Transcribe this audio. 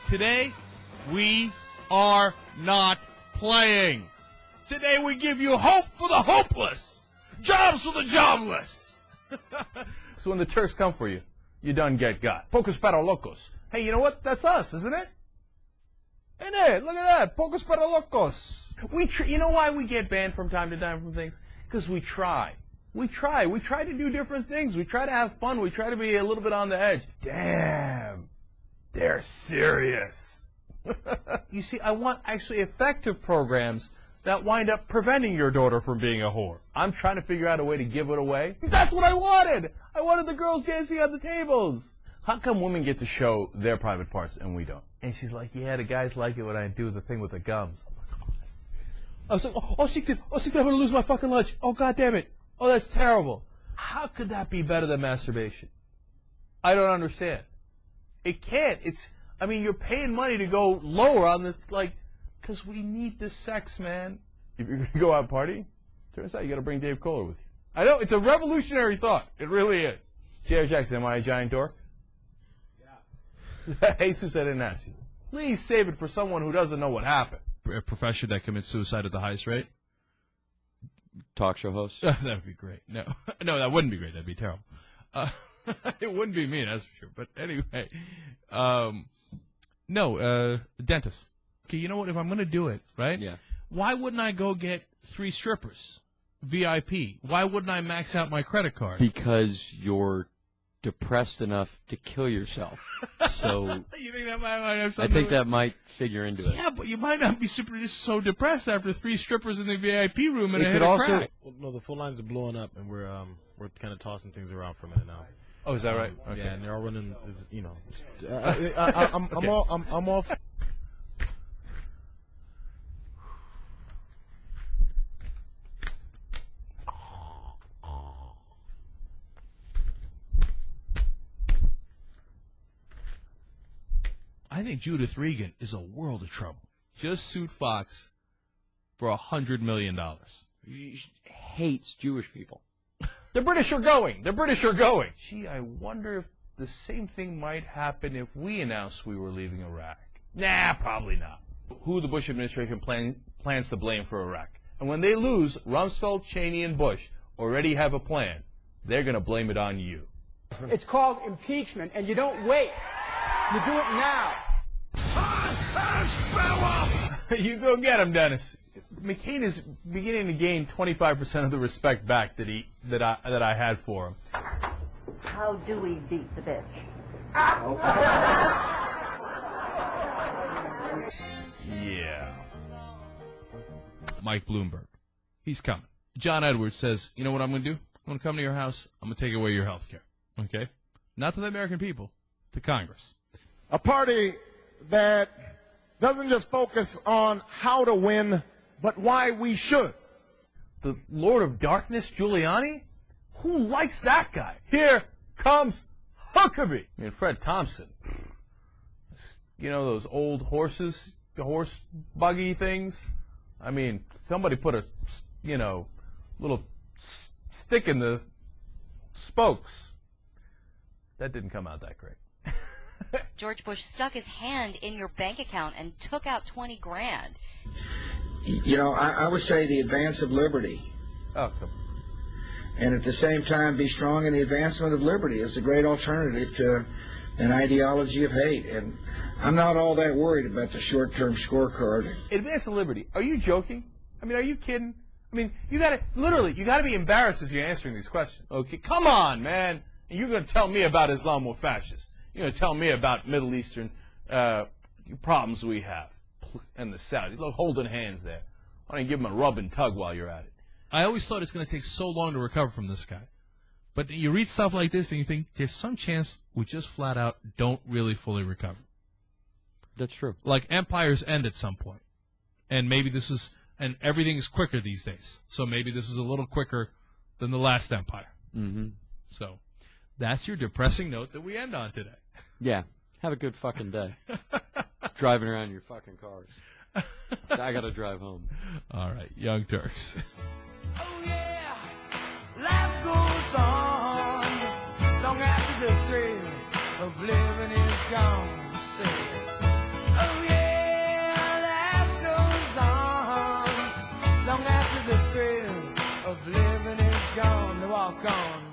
Today, we are not playing. Today, we give you hope for the hopeless, jobs for the jobless. So when the Turks come for you, you done get got. Pocos para Locos. Hey, you know what? That's us, isn't it? Ain't it? Look at that. Pocos para Locos. You know why we get banned from time to time from things? Because we try. We try. We try to do different things. We try to have fun. We try to be a little bit on the edge. Damn. They're serious. You see, I want actually effective programs that wind up preventing your daughter from being a whore. I'm trying to figure out a way to give it away. That's what I wanted. I wanted the girls dancing at the tables. How come women get to show their private parts and we don't? And she's like, yeah, the guys like it when I do the thing with the gums. I was like, oh, secret, I'm going to lose my fucking lunch. Oh, God damn it. Oh, that's terrible. How could that be better than masturbation? I don't understand. It can't. I mean, you're paying money to go lower on the, because we need the sex, man. If you're going to go out partying, turns out you got to bring Dave Kohler with you. I know, it's a revolutionary thought. It really is. J.R. Jackson, am I a giant dork? Yeah. Jesus, I didn't ask you. Please save it for someone who doesn't know what happened. A profession that commits suicide at the highest rate? Talk show host? That would be great. No, that wouldn't be great. That'd be terrible. It wouldn't be me, that's for sure. But anyway, dentist. Okay, you know what? If I'm going to do it, right? Yeah. Why wouldn't I go get 3 strippers? VIP. Why wouldn't I max out my credit card? Because you're depressed enough to kill yourself. So you think that might have something? I think that might figure into it. Yeah, but you might not be just so depressed after 3 strippers in the VIP room and it a could hit also. crack. Well, no, the phone lines are blowing up, and we're kind of tossing things around for a minute now. Oh, is that right? Okay. Yeah, and they're all running. You know, I'm off. I think Judith Regan is a world of trouble. Just sued Fox for $100 million. She hates Jewish people. The British are going. The British are going. Gee, I wonder if the same thing might happen if we announced we were leaving Iraq. Nah, probably not. Who the Bush administration plans to blame for Iraq. And when they lose, Rumsfeld, Cheney, and Bush already have a plan. They're going to blame it on you. It's called impeachment, and you don't wait. You do it now. You go get him, Dennis. McCain is beginning to gain 25% of the respect back that I had for him. How do we beat the bitch? Yeah. Mike Bloomberg. He's coming. John Edwards says, you know what I'm going to do? I'm going to come to your house. I'm going to take away your health care. Okay? Not to the American people, to Congress. A party that doesn't just focus on how to win, but why we should. The Lord of Darkness, Giuliani? Who likes that guy? Here comes Huckabee. I mean, Fred Thompson. You know those old horse buggy things? I mean, somebody put a, little stick in the spokes. That didn't come out that great. George Bush stuck his hand in your bank account and took out 20 grand. You know, I would say the advance of liberty. Oh, come on. And at the same time, be strong in the advancement of liberty is a great alternative to an ideology of hate. And I'm not all that worried about the short-term scorecard. Advance of liberty. Are you joking? I mean, are you kidding? I mean, you gotta be embarrassed as you're answering these questions. Okay, come on, man. And you're gonna tell me about Islamo-fascists. You're going to tell me about Middle Eastern problems we have and the Saudis. Look, holding hands there. Why don't you give them a rub and tug while you're at it? I always thought it's going to take so long to recover from this guy. But you read stuff like this and you think, there's some chance we just flat out don't really fully recover. That's true. Like empires end at some point. And maybe and everything is quicker these days. So maybe this is a little quicker than the last empire. Mm-hmm. So that's your depressing note that we end on today. Yeah. Have a good fucking day. Driving around your fucking cars. I got to drive home. All right. Young Turks. Oh, yeah. Life goes on long after the thrill of living is gone. Say, walk on.